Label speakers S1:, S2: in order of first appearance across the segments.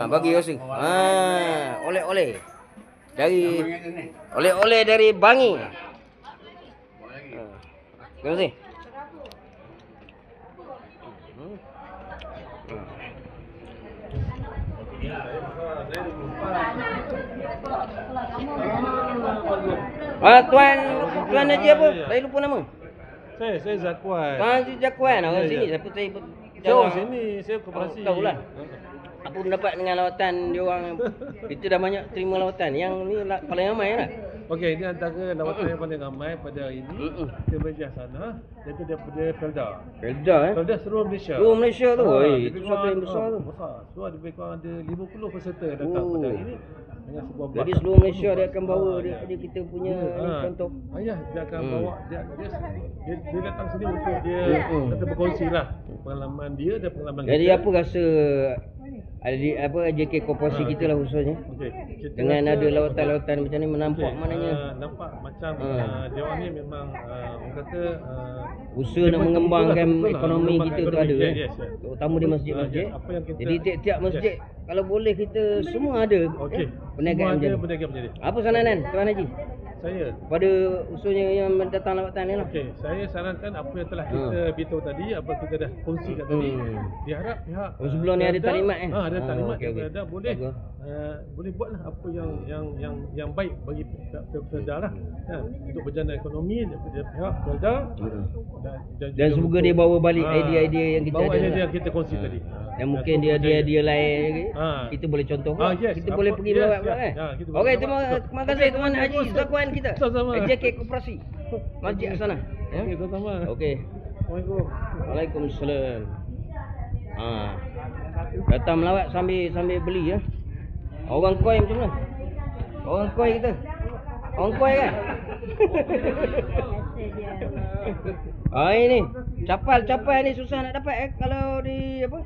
S1: Bagi rasa. Oleh-oleh. Dari oleh-oleh dari Bangi. Terima kasih. Tuan Haji apa? Saya lupa nama.
S2: Saya Zakwan.
S1: Tuan Haji Zakwan orang sini. Siapa saya
S2: Saya sini, saya koperasi.
S1: Tahulah. Apa pendapat dengan lawatan dia orang? Kita dah banyak terima lawatan. Yang ni paling ramai lah.
S2: Okey, ini antara lawatan yang paling ramai pada hari ini. Kita belajar sana, iaitu daripada Felda.
S1: Felda
S2: Felda seluruh Malaysia.
S1: Seluruh Malaysia tu.
S2: Itu satu yang besar tu. Besar. So lebih kurang ada 50 peserta datang pada hari ini. Dengan sebuah bahasa.
S1: Jadi seluruh Malaysia dia akan bawa dia kita punya contoh.
S2: Ayah dia akan bawa dia datang sini untuk dia kata berkongsi lah pengalaman dia dan pengalaman
S1: Jadi
S2: kita.
S1: apa rasa JK Koperasi kita lah khususnya. Dengan ada lawatan-lawatan macam ni menampak maknanya
S2: nampak macam dia orang ni memang orang kata
S1: usaha nak mengembangkan ekonomi kita tu ada. Terutama di masjid-masjid. Jadi tiap-tiap masjid kalau boleh kita semua ada perniagaan macam ni. Apa saranan Tuan Haji?
S2: Saya
S1: pada usulnya yang datang lawatan ni lah.
S2: Okey, saya sarankan apa yang telah kita beritahu tadi, apa kita dah kongsikan tadi. Diharap pihak
S1: sebelum ni ada taklimat
S2: ada taklimat yang ada boleh buatlah apa yang baik bagi pihak Felda lah. Untuk berjana ekonomi daripada pihak Felda
S1: dan semoga dia bawa balik idea-idea yang kita ada.
S2: Idea yang kita kongsi tadi.
S1: Dan mungkin dia lain kita boleh contoh. Kita boleh pergi bawa kan. Okey, terima kasih Tuan Haji Zakwan kita. JK Koperasi Masjid sana.
S2: Okey, sama.
S1: Okey.
S2: Assalamualaikum.
S1: Waalaikumsalam. Datang melawat sambil beli ya. Orang koi macam mana? Orang koi kita. Orang koi kan? Ini capal ni susah nak dapat kalau di apa?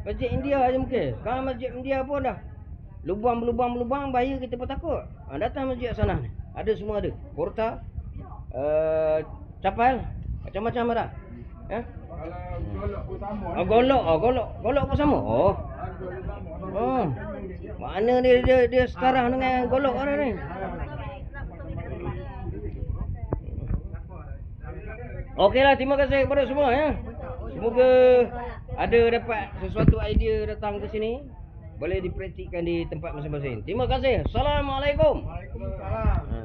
S1: Masjid India aja mungkin. Kalau Masjid India pun dah lubang bahaya kita pun takut. Datang masjid sana ni. Ada semua ada. Porta capal macam-macam ada. Ya? Golok pun sama. Mana dia sekarang dengan golok orang ni. Okeylah, terima kasih kepada semua ya. Semoga ada dapat sesuatu idea datang ke sini. Boleh dipraktikkan di tempat masing-masing. Terima kasih. Assalamualaikum.
S3: Waalaikumsalam.